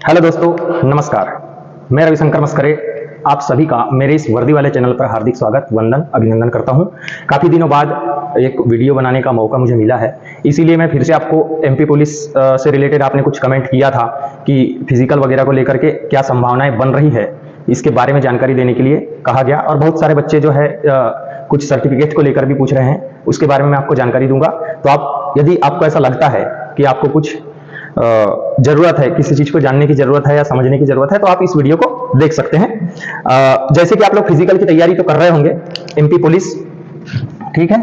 Hello दोस्तों, नमस्कार। मैं रविशंकर मस्करे आप सभी का मेरे इस वर्दी वाले चैनल पर हार्दिक स्वागत, वंदन, अभिनंदन करता हूं। काफ़ी दिनों बाद एक वीडियो बनाने का मौका मुझे मिला है, इसीलिए मैं फिर से आपको एमपी पुलिस से रिलेटेड आपने कुछ कमेंट किया था कि फिजिकल वगैरह को लेकर के क्या संभावनाएं बन रही है, इसके बारे में जानकारी देने के लिए कहा गया। और बहुत सारे बच्चे जो है कुछ सर्टिफिकेट को लेकर भी पूछ रहे हैं, उसके बारे में मैं आपको जानकारी दूंगा। तो आप यदि आपको ऐसा लगता है कि आपको कुछ जरूरत है, किसी चीज को जानने की जरूरत है या समझने की जरूरत है, तो आप इस वीडियो को देख सकते हैं। जैसे कि आप लोग फिजिकल की तैयारी तो कर रहे होंगे, एमपी पुलिस, ठीक है,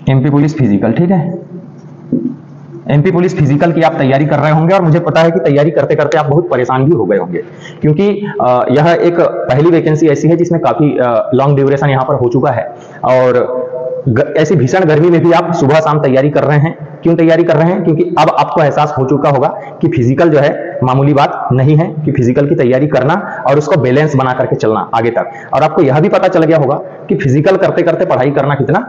एमपी पुलिस फिजिकल, ठीक है, एमपी पुलिस फिजिकल की आप तैयारी कर रहे होंगे। और मुझे पता है कि तैयारी करते करते आप बहुत परेशान भी हो गए होंगे, क्योंकि यह एक पहली वैकेंसी ऐसी है जिसमें काफी लॉन्ग ड्यूरेशन यहाँ पर हो चुका है। और ऐसी भीषण गर्मी में भी आप सुबह शाम तैयारी कर रहे हैं। क्यों तैयारी कर रहे हैं? क्योंकि अब आपको एहसास हो चुका होगा कि फिजिकल जो है मामूली बात नहीं है, कि फिजिकल की तैयारी करना और उसको बैलेंस बना करके चलना आगे तक। और आपको यह भी पता चल गया होगा कि फिजिकल करते करते पढ़ाई करना कितना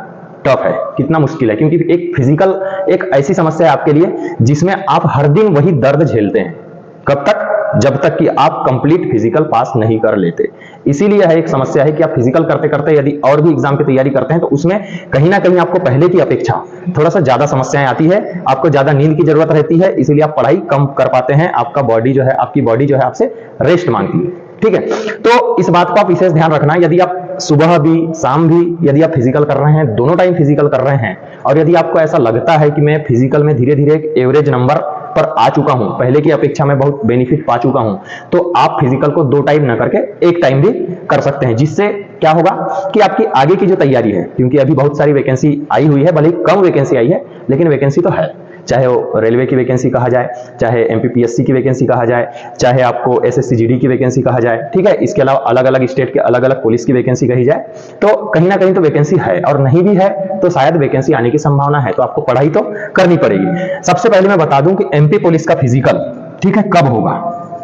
टफ है, कितना मुश्किल है। क्योंकि एक फिजिकल एक ऐसी समस्या है आपके लिए जिसमें आप हर दिन वही दर्द झेलते हैं। कब तक? जब तक कि आप कंप्लीट फिजिकल पास नहीं कर लेते। इसीलिए यह एक समस्या है कि आप फिजिकल करते करते यदि और भी एग्जाम की तैयारी करते हैं तो उसमें कहीं ना कहीं आपको पहले की अपेक्षा थोड़ा सा ज्यादा समस्याएं आती है, आपको ज्यादा नींद की जरूरत रहती है, इसीलिए आप पढ़ाई कम कर पाते हैं। आपका बॉडी जो है, आपकी बॉडी जो है आपसे रेस्ट मांगती है, ठीक है। तो इस बात को आप विशेष ध्यान रखना। यदि आप सुबह भी शाम भी यदि आप फिजिकल कर रहे हैं, दोनों टाइम फिजिकल कर रहे हैं, और यदि आपको ऐसा लगता है कि मैं फिजिकल में धीरे धीरे एक एवरेज नंबर पर आ चुका हूं, पहले की अपेक्षा में बहुत बेनिफिट पा चुका हूं, तो आप फिजिकल को 2 टाइम ना करके 1 टाइम भी कर सकते हैं। जिससे क्या होगा कि आपकी आगे की जो तैयारी है, क्योंकि अभी बहुत सारी वैकेंसी आई हुई है, भले ही कम वैकेंसी आई है लेकिन वैकेंसी तो है। चाहे वो रेलवे की वैकेंसी कहा जाए, चाहे एमपीपीएससी की वैकेंसी कहा जाए, चाहे आपको एसएससी जीडी की वैकेंसी कहा जाए, ठीक है। इसके अलावा अलग अलग स्टेट के अलग अलग पुलिस की वैकेंसी कही जाए, तो कहीं ना कहीं तो वैकेंसी है। और नहीं भी है तो शायद वैकेंसी आने की संभावना है, तो आपको पढ़ाई तो करनी पड़ेगी। सबसे पहले मैं बता दूं कि एमपी पुलिस का फिजिकल, ठीक है, कब होगा।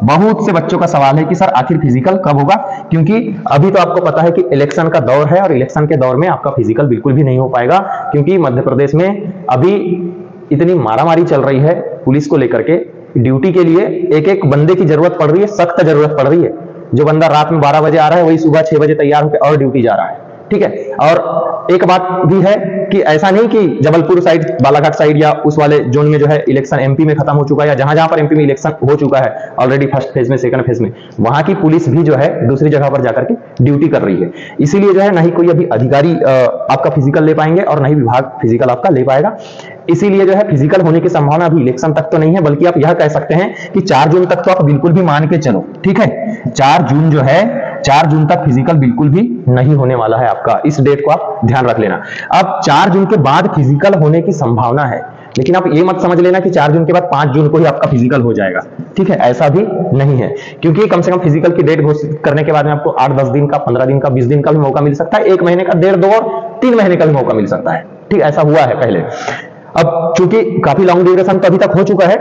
बहुत से बच्चों का सवाल है कि सर आखिर फिजिकल कब होगा, क्योंकि अभी तो आपको पता है कि इलेक्शन का दौर है, और इलेक्शन के दौर में आपका फिजिकल बिल्कुल भी नहीं हो पाएगा। क्योंकि मध्य प्रदेश में अभी इतनी मारामारी चल रही है पुलिस को लेकर के, ड्यूटी के लिए एक एक बंदे की जरूरत पड़ रही है, सख्त जरूरत पड़ रही है। जो बंदा रात में 12 बजे आ रहा है वही सुबह 6 बजे तैयार होकर और ड्यूटी जा रहा है, ठीक है। और एक बात भी है कि ऐसा नहीं कि जबलपुर साइड, बालाघाट साइड या उस वाले जोन में जो है इलेक्शन एमपी में खत्म हो चुका है, या जहां जहां पर एमपी में इलेक्शन हो चुका है ऑलरेडी, फर्स्ट फेज में, सेकंड फेज में, वहां की पुलिस भी जो है दूसरी जगह पर जाकर के ड्यूटी कर रही है। इसीलिए जो है ना ही कोई अभी अधिकारी आपका फिजिकल ले पाएंगे और ना ही विभाग फिजिकल आपका ले पाएगा। इसीलिए जो है फिजिकल होने की संभावना अभी इलेक्शन तक तो नहीं है, बल्कि आप यह कह सकते हैं कि 4 जून तक तो आप बिल्कुल भी मान के चलो, ठीक है। 4 जून जो है, 4 जून तक फिजिकल बिल्कुल भी नहीं होने वाला है आपका। इस डेट को आप ध्यान रख लेना। अब 4 जून के बाद फिजिकल होने की संभावना है, लेकिन आप ये मत समझ लेना कि 4 जून के बाद 5 जून को ही आपका फिजिकल हो जाएगा, ठीक है। ऐसा भी नहीं है, क्योंकि कम से कम फिजिकल की डेट घोषित करने के बाद में आपको 8-10 दिन का, 15 दिन का, 20 दिन का भी मौका मिल सकता है, 1 महीने का, 1.5, 2 और 3 महीने का भी मौका मिल सकता है, ठीक। ऐसा हुआ है पहले। अब चूंकि काफी लॉन्ग ड्यूरेशन तो अभी तक हो चुका है,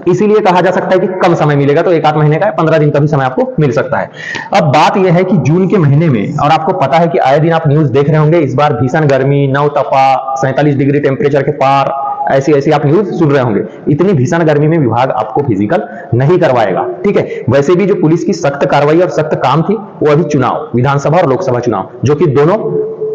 इसीलिए कहा जा सकता है कि कम समय मिलेगा, तो 1-8 महीने का, 15 दिन का भी समय आपको मिल सकता है। अब बात यह है कि जून के महीने में, और आपको पता है कि आए दिन आप न्यूज देख रहे होंगे, इस बार भीषण गर्मी, नवतपा, 47 डिग्री टेम्परेचर के पार, ऐसी ऐसी आप न्यूज सुन रहे होंगे। इतनी भीषण गर्मी में विभाग आपको फिजिकल नहीं करवाएगा, ठीक है। वैसे भी जो पुलिस की सख्त कार्रवाई और सख्त काम थी, वो अभी चुनाव, विधानसभा और लोकसभा चुनाव, जो कि दोनों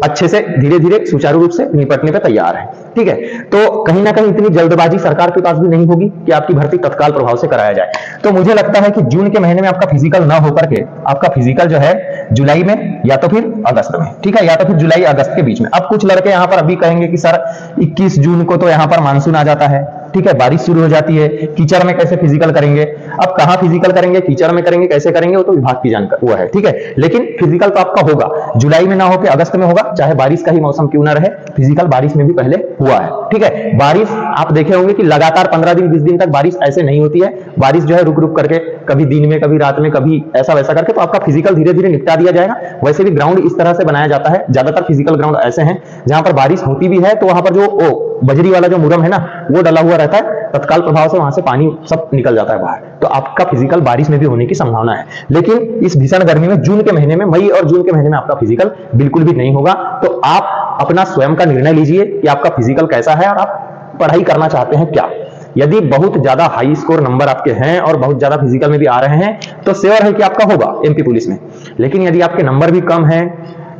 अच्छे से धीरे धीरे सुचारू रूप से निपटने पर तैयार है, ठीक है। तो कहीं ना कहीं इतनी जल्दबाजी सरकार के पास भी नहीं होगी कि आपकी भर्ती तत्काल प्रभाव से कराया जाए। तो मुझे लगता है कि जून के महीने में आपका फिजिकल ना होकर के आपका फिजिकल जो है जुलाई में या तो फिर अगस्त में, ठीक है, या तो फिर जुलाई अगस्त के बीच में। अब कुछ लड़के यहां पर अभी कहेंगे कि सर 21 जून को तो यहां पर मानसून आ जाता है, ठीक है, बारिश शुरू हो जाती है, कीचड़ में कैसे फिजिकल करेंगे। अब कहां फिजिकल करेंगे, कीचड़ में करेंगे, कैसे करेंगे, वो तो विभाग की जानकारी हुआ है, ठीक है। लेकिन फिजिकल तो आपका होगा, जुलाई में ना होकर अगस्त में होगा, चाहे बारिश का ही मौसम क्यों ना रहे। फिजिकल बारिश में भी पहले हुआ है, ठीक है। बारिश आप देखे होंगे कि लगातार 15 दिन 20 दिन तक बारिश ऐसे नहीं होती है। बारिश जो है रुक रुक करके, कभी दिन में, कभी रात में, कभी ऐसा वैसा करके, तो आपका फिजिकल धीरे धीरे निपटा दिया जाएगा। वैसे भी ग्राउंड इस तरह से बनाया जाता है, ज्यादातर फिजिकल ग्राउंड ऐसे हैं जहां पर बारिश होती भी है तो वहां पर जो बजरी वाला जो मुरम है ना, वो डला हुआ रहता है, तत्काल प्रभाव से वहां से पानी सब निकल जाता है बाहर। तो आपका फिजिकल बारिश में भी होने की संभावना है। लेकिन इस भीषण गर्मी में जून के महीने में, मई और जून के महीने में आपका फिजिकल बिल्कुल भी नहीं होगा। तो आप अपना स्वयं का निर्णय लीजिए कि आपका फिजिकल कैसा है और आप पढ़ाई करना चाहते हैं क्या। यदि बहुत ज्यादा हाई स्कोर नंबर आपके हैं और बहुत ज्यादा फिजिकल में भी आ रहे हैं तो श्योर है कि आपका होगा एमपी पुलिस में। लेकिन यदि आपके नंबर भी कम हैं,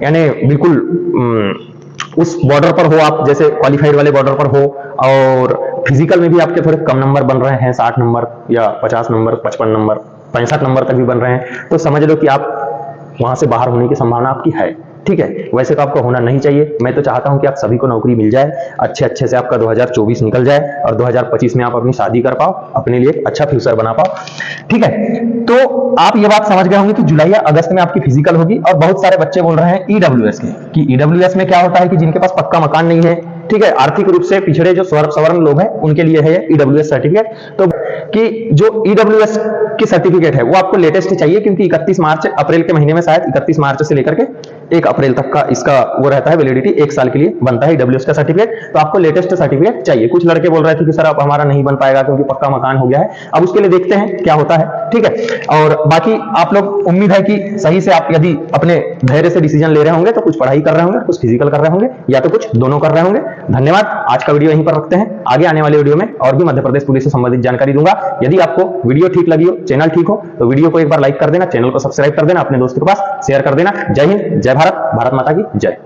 यानी बिल्कुल उस बॉर्डर पर हो आप, जैसे क्वालिफाइड वाले बॉर्डर पर हो, और फिजिकल में भी आपके थोड़े कम नंबर बन रहे हैं, 60 नंबर या 50 नंबर, 55 नंबर, 65 नंबर तक भी बन रहे हैं, तो समझ लो कि आप वहां से बाहर होने की संभावना आपकी है। ठीक है, वैसे तो आपका होना नहीं चाहिए। मैं तो चाहता हूं कि आप सभी को नौकरी मिल जाए, अच्छे से आपका 2024 निकल जाए और 2025 में आप अपनी शादी कर पाओ, अपने लिए अच्छा फ्यूचर बना पाओ। ठीक है, तो आप ये बात समझ गए होंगे कि जुलाई या अगस्त में आपकी फिजिकल होगी। और बहुत सारे बच्चे बोल रहे हैं ईडब्ल्यूएस के, कि ईडब्ल्यूएस में क्या होता है कि जिनके पास पक्का मकान नहीं है, ठीक है, आर्थिक रूप से पिछड़े जो सवर्ण लोग हैं उनके लिए है ईडब्ल्यूएस सर्टिफिकेट। तो कि जो ईडब्ल्यूएस की सर्टिफिकेट है वो आपको लेटेस्ट चाहिए, क्योंकि 31 मार्च अप्रैल के महीने में, शायद 31 मार्च से लेकर के 1 अप्रैल तक का इसका वो रहता है, वैलिडिटी 1 साल के लिए बनता है ईडब्ल्यूएस का सर्टिफिकेट। तो आपको लेटेस्ट सर्टिफिकेट चाहिए। कुछ लड़के बोल रहे थे कि सर अब हमारा नहीं बन पाएगा क्योंकि पक्का मकान हो गया है। अब उसके लिए देखते हैं क्या होता है। ठीक है, और बाकी आप लोग, उम्मीद है कि सही से आप यदि अपने धैर्य से डिसीजन ले रहे होंगे तो कुछ पढ़ाई कर रहे होंगे, कुछ फिजिकल कर रहे होंगे, या तो कुछ दोनों कर रहे होंगे। धन्यवाद। आज का वीडियो यहीं पर रखते हैं। आगे आने वाले वीडियो में और भी मध्य प्रदेश पुलिस से संबंधित जानकारी दूंगा। यदि आपको वीडियो ठीक लगी हो, चैनल ठीक हो, तो वीडियो को एक बार लाइक कर देना, चैनल को सब्सक्राइब कर देना, अपने दोस्तों के पास शेयर कर देना। जय हिंद, जय भारत, भारत माता की जय।